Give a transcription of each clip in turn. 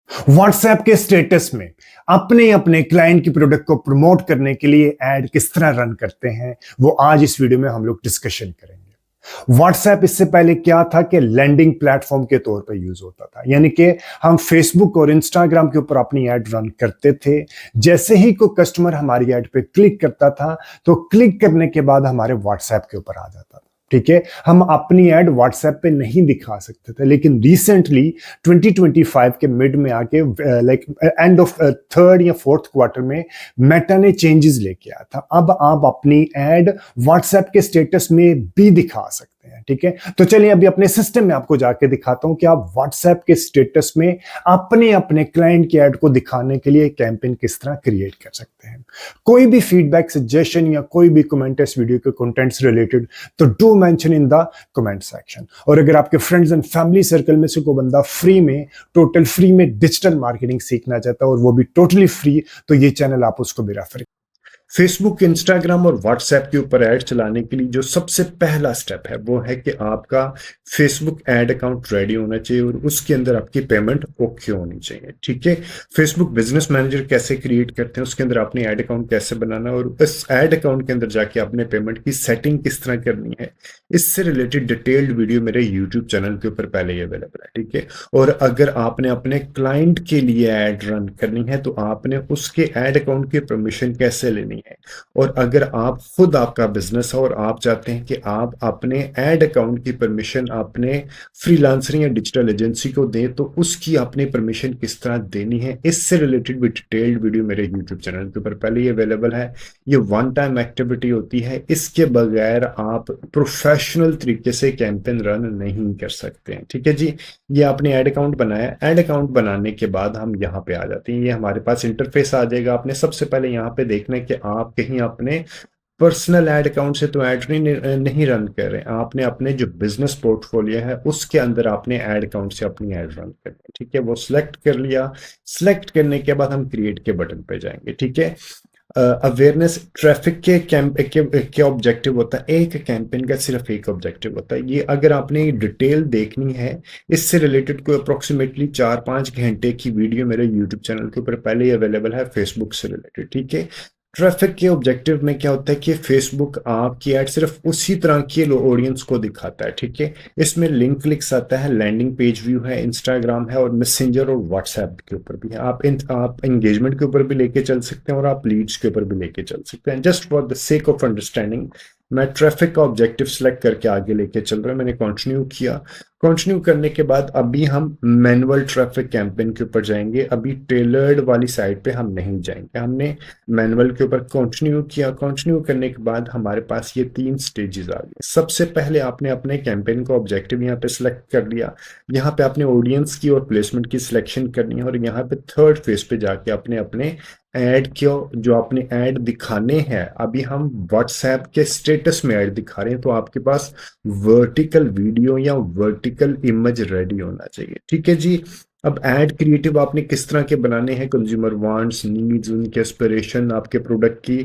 WhatsApp के status में अपने अपने क्लाइंट की प्रोडक्ट को प्रमोट करने के लिए ऐड किस तरह रन करते हैं, वो आज इस वीडियो में हम लोग डिस्कशन करेंगे। व्हाट्सएप इससे पहले क्या था कि लैंडिंग प्लेटफॉर्म के तौर पर यूज होता था, यानी कि हम फेसबुक और इंस्टाग्राम के ऊपर अपनी ऐड रन करते थे। जैसे ही कोई कस्टमर हमारी ऐड पे क्लिक करता था तो क्लिक करने के बाद हमारे व्हाट्सएप के ऊपर आ जाता था। ठीक है, हम अपनी ऐड व्हाट्सएप पे नहीं दिखा सकते थे, लेकिन रिसेंटली 2025 के मिड में आके लाइक एंड ऑफ थर्ड या फोर्थ क्वार्टर में मेटा ने चेंजेस लेके आया था। अब आप अपनी ऐड व्हाट्सएप के स्टेटस में भी दिखा सकते हैं। ठीक है, तो चलिए अभी अपने सिस्टम में आपको जाके दिखाता हूं कि आप व्हाट्सएप के स्टेटस में अपने अपने क्लाइंट की ऐड को दिखाने के लिए कैंपेन किस तरह क्रिएट कर सकते हैं। कोई भी फीडबैक, सजेशन या कोई भी कमेंट इस वीडियो के कंटेंट से रिलेटेड तो do mention in the comment section. और अगर आपके फ्रेंड्स एंड फैमिली सर्कल में से कोई बंदा फ्री में, टोटल फ्री में डिजिटल मार्केटिंग सीखना चाहता है और वो भी टोटली फ्री, तो ये चैनल आप उसको भी रेफर। फेसबुक, इंस्टाग्राम और व्हाट्सएप के ऊपर ऐड चलाने के लिए जो सबसे पहला स्टेप है वो है कि आपका फेसबुक ऐड अकाउंट रेडी होना चाहिए और उसके अंदर आपकी पेमेंट ओके होनी चाहिए। ठीक है, फेसबुक बिजनेस मैनेजर कैसे क्रिएट करते हैं, उसके अंदर अपनी ऐड अकाउंट कैसे बनाना और उस ऐड अकाउंट के अंदर जाके अपने पेमेंट की सेटिंग किस तरह करनी है, इससे रिलेटेड डिटेल्ड वीडियो मेरे यूट्यूब चैनल के ऊपर पहले ही अवेलेबल है। ठीक है, और अगर आपने अपने क्लाइंट के लिए ऐड रन करनी है तो आपने उसके ऐड अकाउंट की परमिशन कैसे लेनी है, और अगर आप खुद, आपका बिजनेस है और आप चाहते हैं कि आप अपने ऐड अकाउंट की परमिशन अपने फ्रीलांसर या डिजिटल एजेंसी को दें तो उसकी आपने परमिशन किस तरह देनी है, इससे रिलेटेड भी डिटेल्ड वीडियो मेरे यूट्यूब चैनल के ऊपर पहले ही अवेलेबल है। ये वन टाइम एक्टिविटी होती है, इसके बगैर आप प्रोफेशनल तरीके से कैंपेन रन नहीं कर सकते हैं। ठीक है जी, ये आपने ऐड अकाउंट बनाया। ऐड अकाउंट बनाने के बाद हम यहाँ पे आ जाते हैं, ये हमारे पास इंटरफेस आ जाएगा। आपने सबसे पहले यहाँ पे देखना है कि आप कहीं अपने पर्सनल ऐड अकाउंट से तो ऐड नहीं रन कर रहे हैं, आपने अपने जो बिजनेस पोर्टफोलियो है उसके अंदर आपने ऐड अकाउंट से अपनी ऐड रन करनी है। ठीक है, वो सिलेक्ट कर लिया। सिलेक्ट करने के बाद हम क्रिएट के बटन पे जाएंगे। ठीक है, अवेयरनेस ट्रैफिक के ऑब्जेक्टिव होता है, एक कैंपेन का सिर्फ एक ऑब्जेक्टिव होता है। ये अगर आपने डिटेल देखनी है, इससे रिलेटेड कोई अप्रोक्सीमेटली 4-5 घंटे की वीडियो मेरे यूट्यूब चैनल के ऊपर पहले ही अवेलेबल है फेसबुक से रिलेटेड। ठीक है, ट्रैफिक के ऑब्जेक्टिव में क्या होता है कि फेसबुक आपकी ऐड सिर्फ उसी तरह के ऑडियंस को दिखाता है। ठीक है, इसमें लिंक क्लिक्स आता है, लैंडिंग पेज व्यू है, इंस्टाग्राम है और मैसेंजर और व्हाट्सएप के ऊपर भी है। आप एंगेजमेंट के ऊपर भी लेके चल सकते हैं और आप लीड्स के ऊपर भी लेके चल सकते हैं। Just for the sake of understanding मैं ट्रैफिक का ऑब्जेक्टिव सेलेक्ट करके आगे लेके चल रहा हूं। मैंने कंटिन्यू किया। कंटिन्यू करने के बाद अभी हम मैनुअल ट्रैफिक कैंपेन के ऊपर जाएंगे, अभी टेलर्ड वाली साइड पे हम नहीं जाएंगे। हमने मैनुअल के ऊपर कंटिन्यू किया। कंटिन्यू करने के बाद हमारे पास ये 3 स्टेजेस आ गए। सबसे पहले आपने अपने कैंपेन का ऑब्जेक्टिव यहाँ पे सिलेक्ट कर लिया, यहाँ पे आपने ऑडियंस की और प्लेसमेंट की सिलेक्शन करनी है और यहाँ पे थर्ड फेज पे जाके अपने अपने ऐड क्यों, जो आपने ऐड दिखाने हैं, अभी हम व्हाट्सएप के स्टेटस में ऐड दिखा रहे हैं तो आपके पास वर्टिकल वीडियो या वर्टिकल इमेज रेडी होना चाहिए। ठीक है जी, अब ऐड क्रिएटिव आपने किस तरह के बनाने हैं, कंज्यूमर वांट्स, नीड्स, उनके एस्पिरेशन, आपके प्रोडक्ट की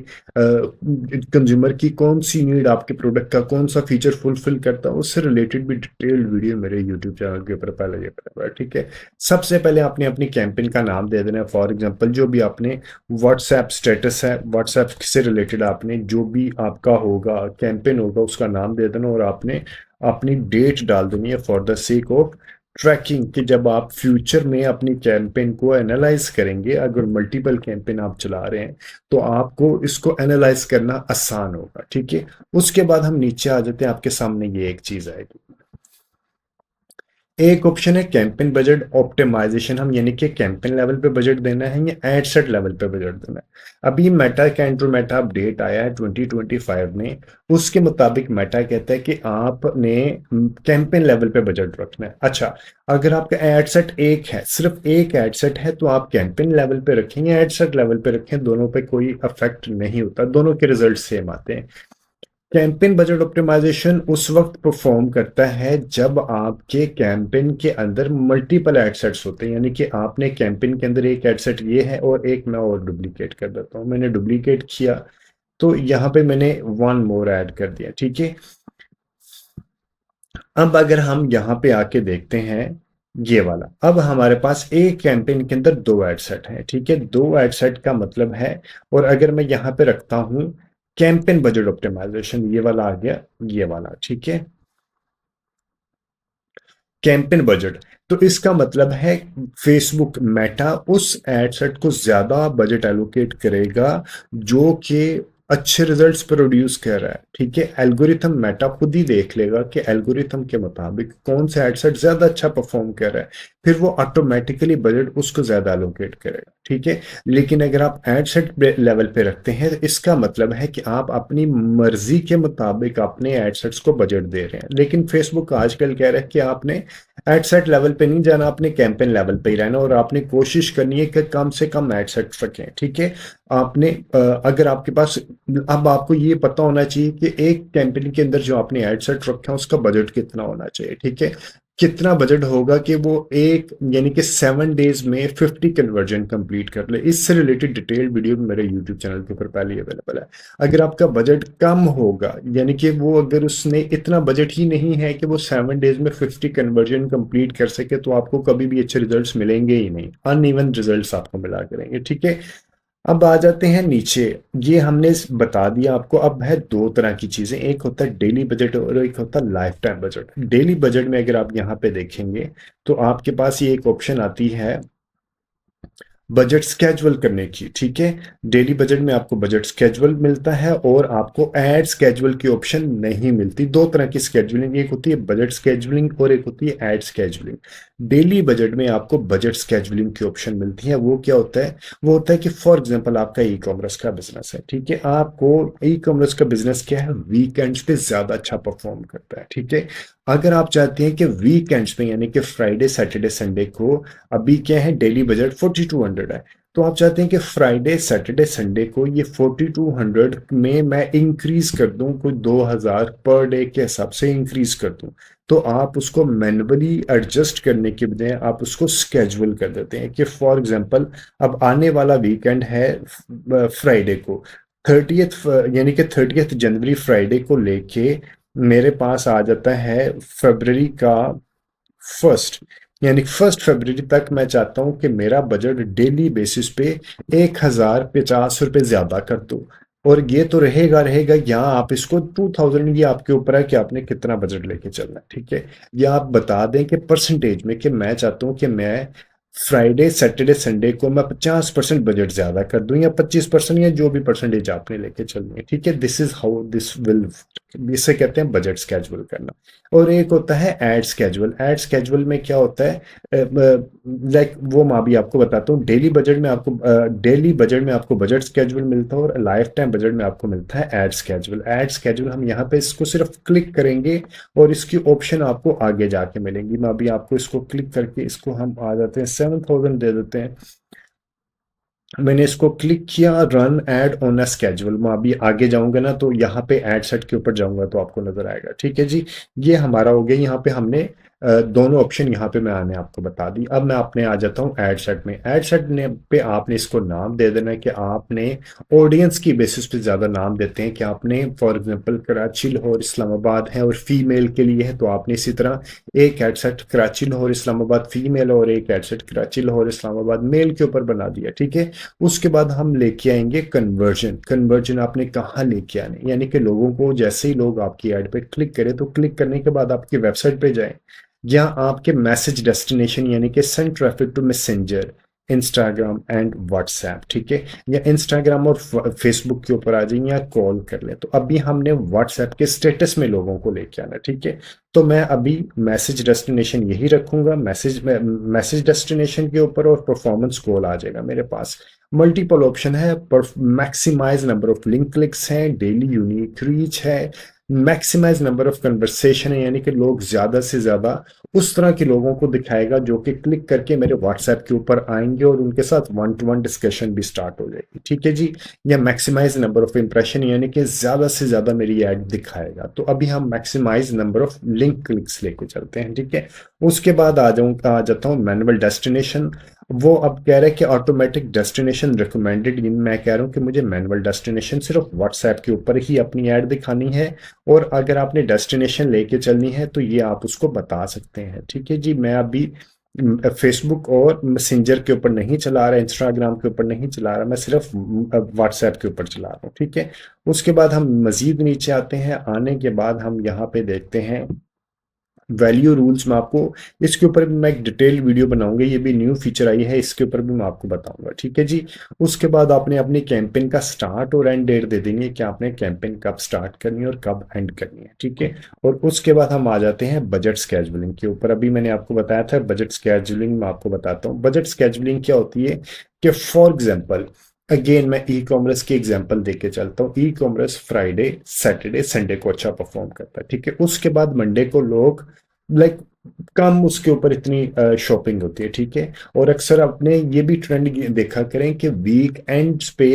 कंज्यूमर की कौन सी नीड आपके प्रोडक्ट का कौन सा फीचर फुलफिल करता है, उससे रिलेटेड भी डिटेल्ड वीडियो मेरे यूट्यूब चैनल के ऊपर पहले ये है। ठीक है, सबसे पहले आपने अपनी कैंपेन का नाम दे देना है। फॉर एग्जांपल जो भी आपने व्हाट्सएप स्टेटस है, व्हाट्सएप से रिलेटेड आपने जो भी आपका होगा कैंपेन होगा उसका नाम दे देना और आपने अपनी डेट डाल देनी है for the sake of tracking, कि जब आप फ्यूचर में अपनी कैंपेन को एनालाइज करेंगे, अगर मल्टीपल कैंपेन आप चला रहे हैं तो आपको इसको एनालाइज करना आसान होगा। ठीक है, उसके बाद हम नीचे आ जाते हैं, आपके सामने ये एक चीज आएगी। एक ऑप्शन है कैंपेन बजट ऑप्टिमाइजेशन, हम यानी कि कैंपेन लेवल पे बजट देना है या एड सेट लेवल पे बजट देना है। अभी मेटा का मेटा अपडेट आया है 2025 में, उसके मुताबिक मेटा कहता है कि आपने कैंपेन लेवल पे बजट रखना है। अच्छा, अगर आपका एड सेट एक है, सिर्फ एक एड सेट है, तो आप कैंपेन लेवल पे रखें या एड सेट लेवल पे रखें, दोनों पे कोई अफेक्ट नहीं होता, दोनों के रिजल्ट सेम आते हैं। कैंपेन बजट ऑप्टिमाइजेशन उस वक्त परफॉर्म करता है जब आपके कैंपेन के अंदर मल्टीपल एडसेट्स होते हैं, यानी कि आपने कैंपेन के अंदर एक एडसेट ये है और एक मैं और डुप्लीकेट कर देता हूं। मैंने डुप्लीकेट किया तो यहां पे मैंने वन मोर ऐड कर दिया। ठीक है, अब अगर हम यहां पे आके देखते हैं ये वाला। अब हमारे पास एक कैंपेन के अंदर दो एड सेट हैं, ठीक है, दो एड सेट का मतलब है। और अगर मैं यहाँ पे रखता हूँ कैंपेन बजट ऑप्टिमाइजेशन, ये वाला आ गया, ये वाला, ठीक है, कैंपेन बजट। तो इसका मतलब है फेसबुक मेटा उस एड सेट को ज्यादा बजट एलोकेट करेगा जो कि अच्छे रिजल्ट्स प्रोड्यूस कर रहा है, ठीक है। एल्गोरिथम मेटा खुद ही देख लेगा कि एल्गोरिथम के मुताबिक कौन सा एड सेट ज्यादा अच्छा परफॉर्म कर रहा है, फिर वो ऑटोमेटिकली बजट उसको ज्यादा एलोकेट करेगा, ठीक है। लेकिन अगर आप एड सेट लेवल पे रखते हैं तो इसका मतलब है कि आप अपनी मर्जी के मुताबिक अपने एड सेट्स को बजट दे रहे हैं। लेकिन फेसबुक आजकल कह रहा है कि आपने एड सेट लेवल पे नहीं जाना, आपने कैंपेन लेवल पे ही रहना और आपने कोशिश करनी है कि कम से कम एड सेट रखें, ठीक है। आपने अगर आपके पास, अब आपको ये पता होना चाहिए कि एक कैंपेन के अंदर जो आपने एड सेट रखा है उसका बजट कितना होना चाहिए, ठीक है। कितना बजट होगा कि वो एक यानी कि 7 डेज में 50 कन्वर्जन कंप्लीट कर ले। इससे रिलेटेड डिटेल वीडियो मेरे यूट्यूब चैनल के ऊपर पहले ही अवेलेबल है। अगर आपका बजट कम होगा यानी कि वो अगर उसने इतना बजट ही नहीं है कि वो 7 डेज में 50 कन्वर्जन कंप्लीट कर सके, तो आपको कभी भी अच्छे रिजल्ट्स मिलेंगे ही नहीं, अनइवन रिजल्ट्स आपको मिला करेंगे, ठीक है। अब आ जाते हैं नीचे। ये हमने बता दिया आपको। अब है दो तरह की चीजें, एक होता है डेली बजट और एक होता है life time budget. Daily budget में अगर आप यहाँ पे देखेंगे तो आपके पास ये एक ऑप्शन आती है बजट स्केजुअल करने की, ठीक है। डेली बजट में आपको बजट स्केजुअल मिलता है और आपको एड स्केजुअल की ऑप्शन नहीं मिलती। दो तरह की स्केजुअलिंग, एक होती है बजट स्केजुअलिंग और एक होती है एड स्केजुअलिंग। डेली बजट में आपको बजट स्केजुअलिंग की ऑप्शन मिलती है। वो क्या होता है? वो होता है कि फॉर एग्जांपल आपका ई कॉमर्स का बिजनेस है, ठीक है। आपको ई कॉमर्स का बिजनेस क्या है, वीकेंड्स पे ज्यादा अच्छा परफॉर्म करता है, ठीक है। अगर आप चाहते हैं कि वीकेंड्स पे यानी कि फ्राइडे सैटरडे संडे को, अभी क्या है डेली बजट 4200 है, तो आप चाहते हैं कि फ्राइडे सैटरडे संडे को ये 4200 में मैं इंक्रीज कर दूं, कोई 2000 पर डे के हिसाब से इंक्रीज कर दूं, तो आप उसको मैन्युअली एडजस्ट करने के बजाय आप उसको स्केजुअल कर देते हैं कि फॉर एग्जांपल अब आने वाला वीकेंड है फ्राइडे को, 30th यानी कि 30th जनवरी फ्राइडे को लेके मेरे पास आ जाता है फरवरी का फर्स्ट, यानी 1 फरवरी तक मैं चाहता हूं कि मेरा बजट डेली बेसिस पे 1050 रुपये ज्यादा कर दो। और ये तो रहेगा रहेगा, यहाँ आप इसको 2000, ये आपके ऊपर है कि आपने कितना बजट लेके चलना है, ठीक है। या आप बता दें कि परसेंटेज में कि मैं चाहता हूं कि मैं फ्राइडे सैटरडे संडे को मैं 50% बजट ज्यादा कर दूं या 25% या जो भी परसेंटेज आपने लेके चलनी है, ठीक है। This is how this will, इसे कहते हैं बजट स्केजुअल करना। और एक होता है एड स्केजुअल। एड स्केजुअल में क्या होता है, लाइक वो मैं अभी आपको बताता हूँ। डेली बजट में आपको बजट स्केजुअल मिलता है और लाइफ टाइम बजट में आपको मिलता है एड स्केजुअल। एड स्केजुअल हम यहाँ पे इसको सिर्फ क्लिक करेंगे और इसकी ऑप्शन आपको आगे जाके मिलेंगी। मैं अभी आपको इसको क्लिक करके इसको हम आ जाते हैं 7000 दे देते हैं। मैंने इसको क्लिक किया, run ad on a schedule. मैं अभी आगे जाऊंगा ना तो यहाँ पे एड सेट के ऊपर जाऊंगा तो आपको नजर आएगा, ठीक है जी। ये हमारा हो गया। यहाँ पे हमने दोनों ऑप्शन यहाँ पे मैंने आपको बता दी। अब मैं अपने आ जाता हूँ एड सेट में। एड सेट ने पे आपने इसको नाम दे देना है कि आपने ऑडियंस की बेसिस पे ज्यादा नाम देते हैं कि आपने फॉर एग्जांपल कराची लाहौर इस्लामाबाद है और फीमेल के लिए है, तो आपने इसी तरह एक ad set Karachi Lahore Islamabad female और एक ad set Karachi Lahore Islamabad male के ऊपर बना दिया, ठीक है। उसके बाद हम लेके आएंगे कन्वर्जन। कन्वर्जन आपने कहाँ लेके आने, यानी कि लोगों को जैसे ही लोग आपकी ऐड पे क्लिक करें तो क्लिक करने के बाद आपकी वेबसाइट पे जाएं या आपके मैसेज डेस्टिनेशन यानी कि send traffic to Messenger, Instagram and WhatsApp, ठीक है। या इंस्टाग्राम और फेसबुक के ऊपर आ जाइए या कॉल कर लें। तो अभी हमने व्हाट्सएप के स्टेटस में लोगों को लेके आना, ठीक है। तो मैं अभी मैसेज डेस्टिनेशन यही रखूंगा, मैसेज डेस्टिनेशन के ऊपर, और परफॉर्मेंस कॉल आ जाएगा मेरे पास। मल्टीपल ऑप्शन है, पर maximise number of link clicks हैं, डेली यूनिक रीच है, मैक्सिमाइज नंबर ऑफ कन्वर्सेशन है, यानी कि लोग ज्यादा से ज्यादा उस तरह के लोगों को दिखाएगा जो कि क्लिक करके मेरे व्हाट्सएप के ऊपर आएंगे और उनके साथ 1-to-1 डिस्कशन भी स्टार्ट हो जाएगी, ठीक है जी। या मैक्सिमाइज नंबर ऑफ इंप्रेशन, यानी कि ज्यादा से ज्यादा मेरी ऐड दिखाएगा। तो अभी हम maximise number of link clicks लेके चलते हैं, ठीक है। उसके बाद आ जाता हूँ मैनुअल डेस्टिनेशन। वो अब कह रहा है कि ऑटोमेटिक डेस्टिनेशन रिकमेंडेड। मैं कह रहा हूँ कि मुझे मैनुअल डेस्टिनेशन सिर्फ व्हाट्सएप के ऊपर ही अपनी ऐड दिखानी है, और अगर आपने डेस्टिनेशन लेके चलनी है तो ये आप उसको बता सकते हैं, ठीक है जी। मैं अभी फेसबुक और मैसेंजर के ऊपर नहीं चला रहा, इंस्टाग्राम के ऊपर नहीं चला रहा, मैं सिर्फ व्हाट्सएप के ऊपर चला रहा हूँ। ठीक है, उसके बाद हम मजीद नीचे आते हैं। आने के बाद हम यहाँ पे देखते हैं वैल्यू रूल्स में आपको, इसके ऊपर भी मैं एक डिटेल वीडियो बनाऊंगा, ये भी न्यू फीचर आई है, इसके ऊपर भी मैं आपको बताऊंगा। ठीक है जी। उसके बाद आपने अपनी कैंपेन का स्टार्ट और एंड डेट दे देंगे कि आपने कैंपेन कब स्टार्ट करनी है और कब एंड करनी है। ठीक है, और उसके बाद हम आ जाते हैं बजट स्केजुलिंग के ऊपर। अभी मैंने आपको बताया था बजट स्केजुलिंग, में आपको बताता हूँ बजट स्केजुलिंग क्या होती है। कि फॉर एग्जाम्पल, अगेन मैं ई कॉमर्स की एग्जांपल देके चलता हूँ। E commerce Friday Saturday Sunday को अच्छा परफॉर्म करता है। ठीक है, उसके बाद मंडे को लोग लाइक कम उसके ऊपर इतनी शॉपिंग होती है। ठीक है, और अक्सर आपने ये भी ट्रेंड देखा करें कि वीक एंड्स पे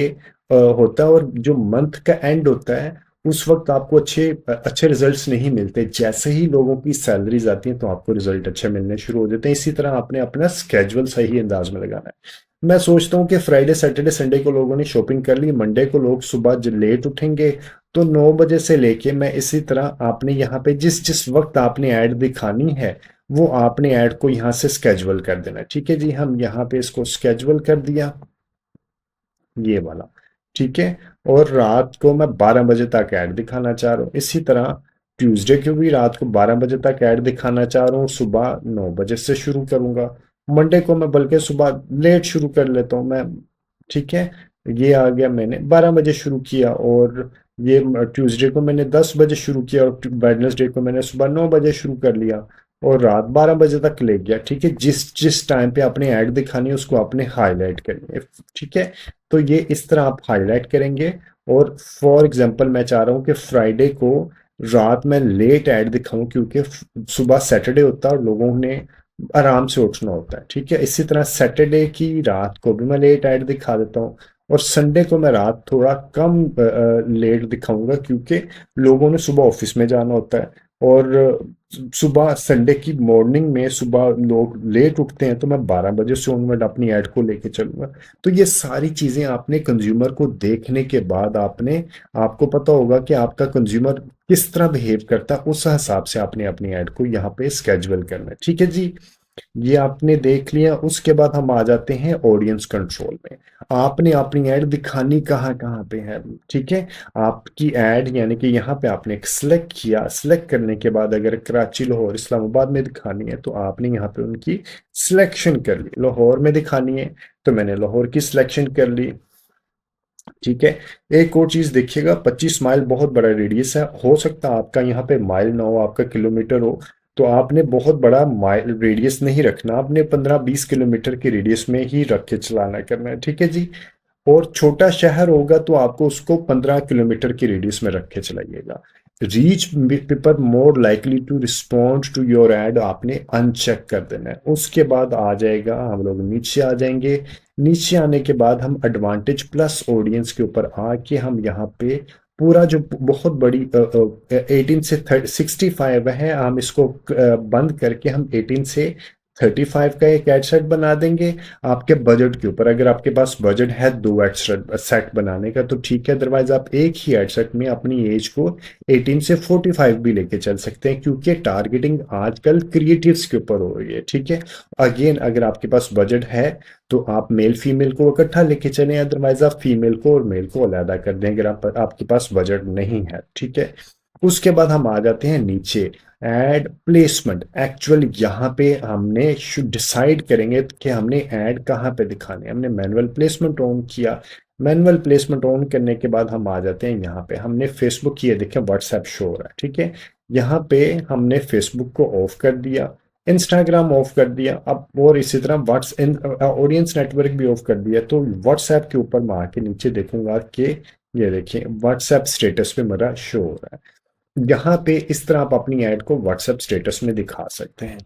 होता है, और जो मंथ का एंड होता है उस वक्त आपको अच्छे अच्छे रिजल्ट्स नहीं मिलते। जैसे ही लोगों की सैलरीज आती हैं तो आपको रिजल्ट अच्छे मिलने शुरू हो जाते हैं। इसी तरह आपने अपना स्केजुअल सही अंदाज में लगाना है। मैं सोचता हूँ कि फ्राइडे सैटरडे संडे को लोगों ने शॉपिंग कर ली, मंडे को लोग सुबह लेट उठेंगे, तो 9 बजे से लेके मैं इसी तरह आपने यहाँ पे जिस जिस वक्त आपने ऐड दिखानी है वो आपने ऐड को यहाँ से स्केजुअल कर देना है। ठीक है जी, हम यहाँ पे इसको स्केजुअल कर दिया, ये वाला। ठीक है, और रात को मैं 12 बजे तक ऐड दिखाना चाह रहा हूँ। इसी तरह ट्यूसडे को भी रात को 12 बजे तक ऐड दिखाना चाह रहा हूँ, सुबह 9 बजे से शुरू करूंगा। मंडे को मैं बल्कि सुबह लेट शुरू कर लेता हूँ मैं। ठीक है, ये आ गया, मैंने 12 बजे शुरू किया, और ये ट्यूसडे को मैंने 10 बजे शुरू किया, और वेडनेसडे को मैंने सुबह 9 बजे शुरू कर लिया, और रात 12 बजे तक ले गया। ठीक है, जिस जिस टाइम पे आपने ऐड दिखानी है उसको आपने हाईलाइट करनी है। ठीक है, तो ये इस तरह आप हाईलाइट करेंगे। और फॉर एग्जांपल मैं चाह रहा हूँ कि फ्राइडे को रात में लेट ऐड दिखाऊं, क्योंकि सुबह सैटरडे होता है और लोगों ने आराम से उठना होता है। ठीक है, इसी तरह सैटरडे की रात को भी मैं लेट ऐड दिखा देता हूँ, और संडे को मैं रात थोड़ा कम लेट दिखाऊंगा, क्योंकि लोगों ने सुबह ऑफिस में जाना होता है, और सुबह संडे की मॉर्निंग में सुबह लोग लेट उठते हैं, तो मैं 12 बजे से उनमें अपनी ऐड को लेके चलूंगा। तो ये सारी चीजें आपने कंज्यूमर को देखने के बाद आपने, आपको पता होगा कि आपका कंज्यूमर किस तरह बिहेव करता है, उस हिसाब से आपने अपनी ऐड को यहाँ पे स्केजुअल करना है। ठीक है जी, ये आपने देख लिया। उसके बाद हम आ जाते हैं ऑडियंस कंट्रोल में। आपने अपनी ऐड दिखानी कहाँ कहाँ पे है। ठीक है, आपकी ऐड यानी कि यहाँ पे आपने एक सिलेक्ट किया, सिलेक्ट करने के बाद अगर कराची लाहौर इस्लामाबाद में दिखानी है तो आपने यहाँ पे उनकी सिलेक्शन कर ली। लाहौर में दिखानी है तो मैंने लाहौर की सिलेक्शन कर ली। ठीक है, एक और चीज देखिएगा, 25 माइल बहुत बड़ा रेडियस है। हो सकता है आपका यहाँ पे माइल ना हो, आपका किलोमीटर हो, तो आपने बहुत बड़ा माइल रेडियस नहीं रखना, आपने 15-20 किलोमीटर के रेडियस में ही रख के चलाना करना है। ठीक है जी, और छोटा शहर होगा तो आपको उसको 15 किलोमीटर की रेडियस में रख के चलाइएगा। Reach people more likely to respond to your ad आपने अनचेक कर देना है। उसके बाद आ जाएगा, हम लोग नीचे आ जाएंगे। नीचे आने के बाद हम एडवांटेज प्लस ऑडियंस के ऊपर आके हम यहाँ पे पूरा जो बहुत बड़ी 18 से 65 है, हम इसको बंद करके हम 18 से 35 का एक एड सेट बना देंगे आपके बजट के ऊपर। अगर आपके पास बजट है 2 एड सेट बनाने का तो ठीक है, अदरवाइज आप एक ही एड सेट में अपनी एज को 18 से 45 भी लेके चल सकते हैं, क्योंकि टारगेटिंग आजकल क्रिएटिव्स के ऊपर हो रही है। ठीक है, अगेन अगर आपके पास बजट है तो आप मेल फीमेल को इकट्ठा लेके चलें, अदरवाइज आप फीमेल को और मेल को अलग कर दें अगर आपके पास बजट नहीं है। ठीक है, उसके बाद हम आ जाते हैं नीचे एड प्लेसमेंट। एक्चुअल यहाँ पे हमने डिसाइड करेंगे कि हमने ऐड कहाँ पे दिखाने है। हमने मैनुअल प्लेसमेंट ऑन किया। मैनुअल प्लेसमेंट ऑन करने के बाद हम आ जाते हैं यहाँ पे, हमने फेसबुक किए, देखें व्हाट्सएप शो हो रहा है। ठीक है, यहाँ पे हमने फेसबुक को ऑफ कर दिया, इंस्टाग्राम ऑफ कर दिया, अब और इसी तरह ऑडियंस नेटवर्क भी ऑफ कर दिया। तो व्हाट्सएप के ऊपर मैं आके नीचे देखूंगा कि ये देखिए व्हाट्सएप स्टेटस पे मेरा शो हो रहा है। यहाँ पे इस तरह आप अपनी ऐड को व्हाट्सएप स्टेटस में दिखा सकते हैं।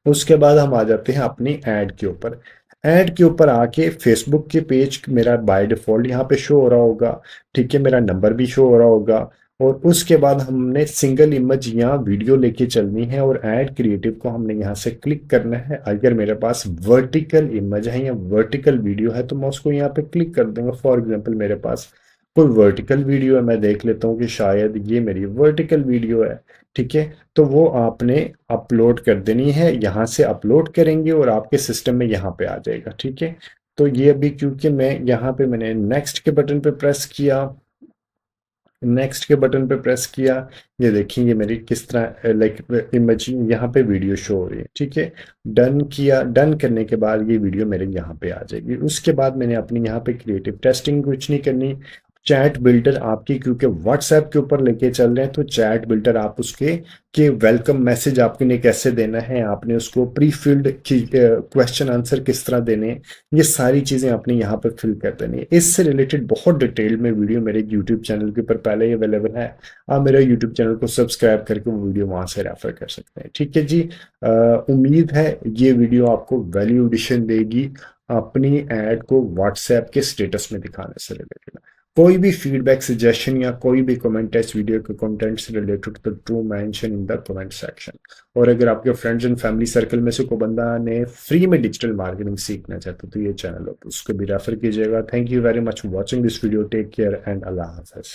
उसके बाद हम आ जाते हैं अपनी ऐड के ऊपर। ऐड के ऊपर आके फेसबुक के पेज मेरा बाय डिफॉल्ट यहाँ पे शो हो रहा होगा। ठीक है, मेरा नंबर भी शो हो रहा होगा। और उसके बाद हमने सिंगल इमेज या वीडियो लेके चलनी है, और ऐड क्रिएटिव को हमने यहाँ से क्लिक करना है। अगर मेरे पास वर्टिकल इमेज है या वर्टिकल वीडियो है तो मैं उसको यहाँ पे क्लिक कर दूंगा। फॉर एग्जाम्पल मेरे पास कोई वर्टिकल वीडियो है, मैं देख लेता हूँ कि शायद ये मेरी वर्टिकल वीडियो है, ठीक है। तो वो आपने अपलोड कर देनी है, यहाँ से अपलोड करेंगे और आपके सिस्टम में यहाँ पे आ जाएगा, ठीक है। तो ये अभी क्योंकि मैं यहाँ पे मैंने नेक्स्ट के बटन पे प्रेस किया, नेक्स्ट के बटन पे प्रेस किया, ये देखिए ये मेरी किस तरह लाइक इमेजिन यहाँ पे वीडियो शो हो रही है, ठीक है। डन किया, डन करने के बाद ये वीडियो मेरे यहाँ पे आ जाएगी। उसके बाद मैंने अपनी यहाँ पे क्रिएटिव टेस्टिंग कुछ नहीं करनी। चैट बिल्डर आपकी क्योंकि व्हाट्सएप के ऊपर लेके चल रहे हैं, तो चैट बिल्डर आप उसके कि वेलकम मैसेज आपने कैसे देना है, आपने उसको प्री फिल्ड क्वेश्चन आंसर किस तरह देने हैं, ये सारी चीज़ें आपने यहाँ पर फिल कर देनी है। इससे रिलेटेड बहुत डिटेल में वीडियो मेरे यूट्यूब चैनल के ऊपर पहले ही अवेलेबल है। आप मेरे यूट्यूब चैनल को सब्सक्राइब करके वो वीडियो वहाँ से रेफर कर सकते हैं, ठीक है जी। उम्मीद है ये वीडियो आपको वैल्यू एडिशन देगी अपनी ऐड को व्हाट्सएप के स्टेटस में दिखाने से रिलेटेड। कोई भी फीडबैक, सजेशन या कोई भी कमेंट है इस वीडियो के कंटेंट से रिलेटेड तो do mention in the comment section. और अगर आपके फ्रेंड्स एंड फैमिली सर्कल में से कोई बंदा ने फ्री में डिजिटल मार्केटिंग सीखना चाहता तो ये चैनल उसको भी रेफर कीजिएगा। Thank you very much for watching this video. Take care and अल्लाह हाफिज।